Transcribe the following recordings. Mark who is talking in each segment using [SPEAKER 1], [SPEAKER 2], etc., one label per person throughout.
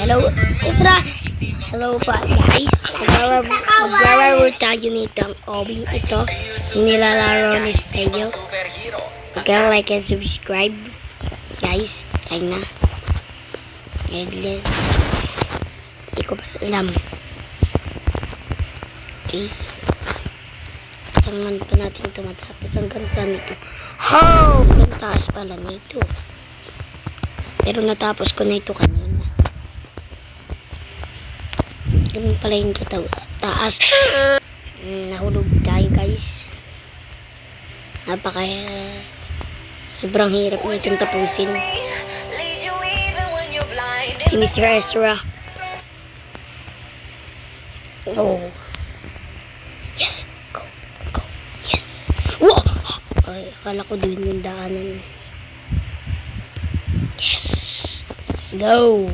[SPEAKER 1] Hello, Isra. Hello pa, guys. Maglalaro tayo nitong obing ito. Nilalaro ni Sayo. Huwag like and subscribe. Guys, tayo na. Headless. Hindi ko pa alam. Okay. Kailangan pa natin ito matapos hanggang saan ito. Oh! Ang taas pala nito. Pero natapos ko na ito kanina. Ganun pala yung taas. Nahulog tayo, guys. Sobrang hirap na itong tapusin. Si Mr. Ezra. Oh. Yes. Go. Go. Yes. Wow. Ay, akala ko din yung daanan. Yes. Let's go.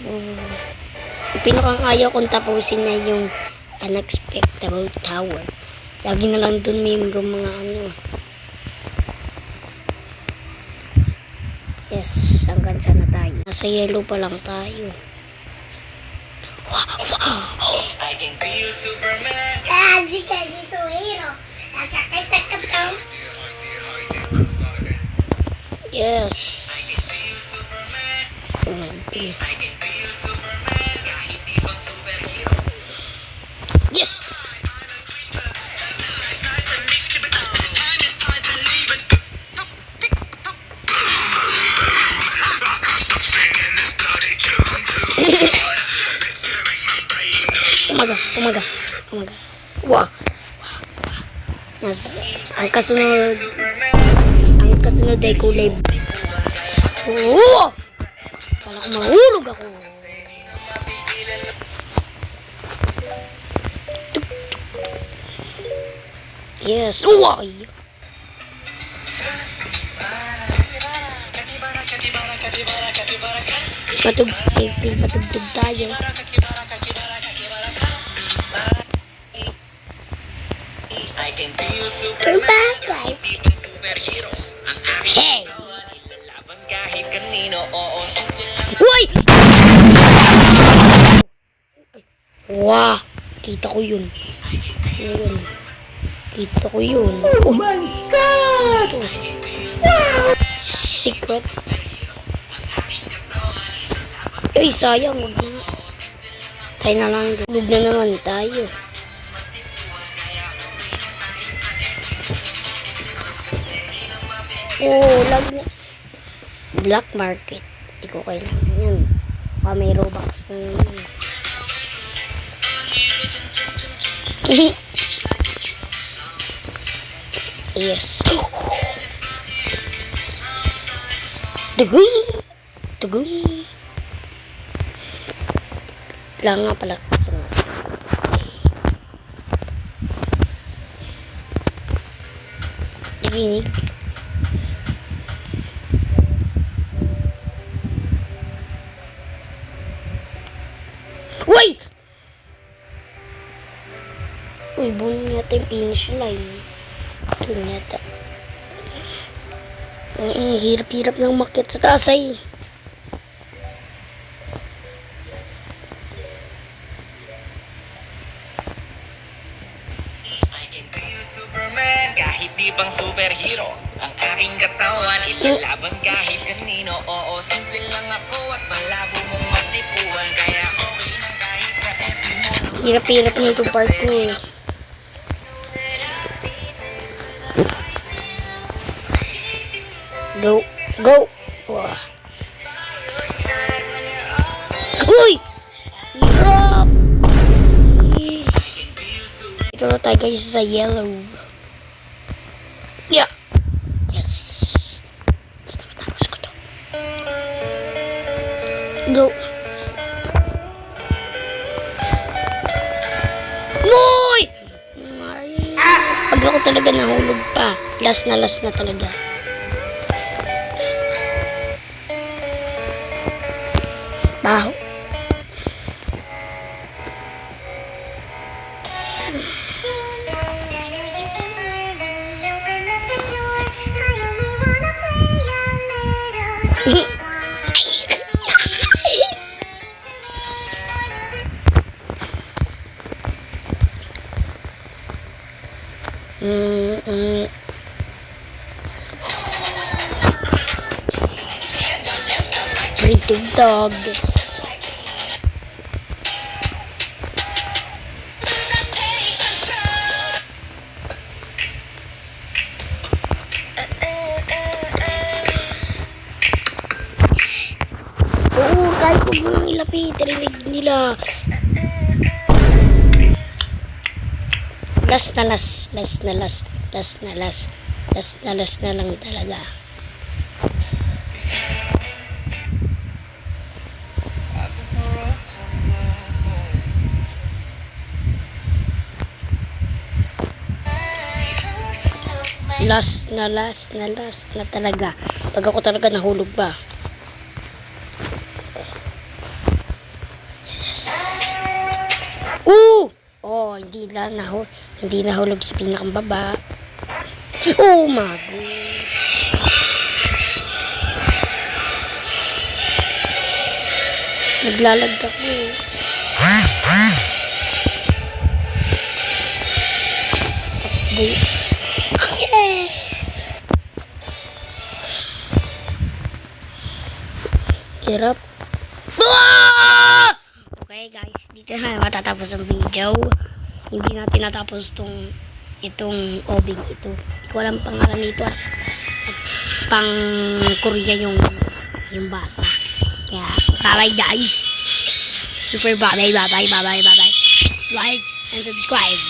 [SPEAKER 1] Ang pinakang ayaw kong tapusin na yung unexpectable tower. Lagi na lang dun may mga ano. Yes, hanggang sana tayo. Nasa yellow pa lang tayo. Wow, wow.
[SPEAKER 2] I can be your Superman.
[SPEAKER 3] Hindi ka dito, hero. Nakakita ka to.
[SPEAKER 1] Yes.
[SPEAKER 2] I can be your Superman.
[SPEAKER 1] Okay.
[SPEAKER 2] I can be your Superman. Kahit di bang superhero.
[SPEAKER 1] Yes. Umaga. Wow. Ang kasunod ay kulay. Oh! Kala ko mahulog ako. Yes. Uway! Patugtog tayo.
[SPEAKER 2] I can be your Superman. Kahit di bang superhero. Ang aking
[SPEAKER 1] Hey!
[SPEAKER 2] katawan, ilalaban kahit kanino. Oo, simple lang.
[SPEAKER 1] Uy! Wow! Kita ko yun. Kita ko yun.
[SPEAKER 3] Oh my God!
[SPEAKER 1] Secret. Uy, sayang. Huwag na. Tayo na lang. Huwag na naman tayo. Oh, lag na. Black market. Hindi ko kailangan yan. Baka may Robux na naman. Yes. Tugun! Tugun! Lang nga pala kasi natin. Narinig. Uy! Uy, buno yata yung finish line. Ito yata. Hirap-hirap ng makit sa taas ay.
[SPEAKER 2] I can be your Superman. Kahit di pang superhero. Ang aking katawan, ilalaban kahit kanino. Oo, simple lang ako at malabo mong matipuan. Kaya okay lang kahit sa FB mo.
[SPEAKER 1] Hirap-hirap na itong parkour. Go! Go! Wow. Uy! Hirap! Ito na tayo guys sa yellow. Yeah! Yes! Basta matapos ko to. Go! Uy! Pag ako talaga nahulog pa. Last na talaga. Baho.
[SPEAKER 3] Open up the door, I only wanna play ya.
[SPEAKER 1] Breed dog. Oo, kahit huwag mo nang ilapit, rinig nila. Last na lang talaga. Last na talaga. Pag ako talaga nahulog ba. Oh, hindi nahulog sa pinakang baba. Oh my God. Naglalag ako. Update. Yes! Hirap. Ah! Okay guys, dito na matatapos ang video. Hindi natin natapos itong obing ito. Hindi ko alam pangalan nito at pang Korea yung basa. Kaya, bye guys. Super bye. Like and subscribe.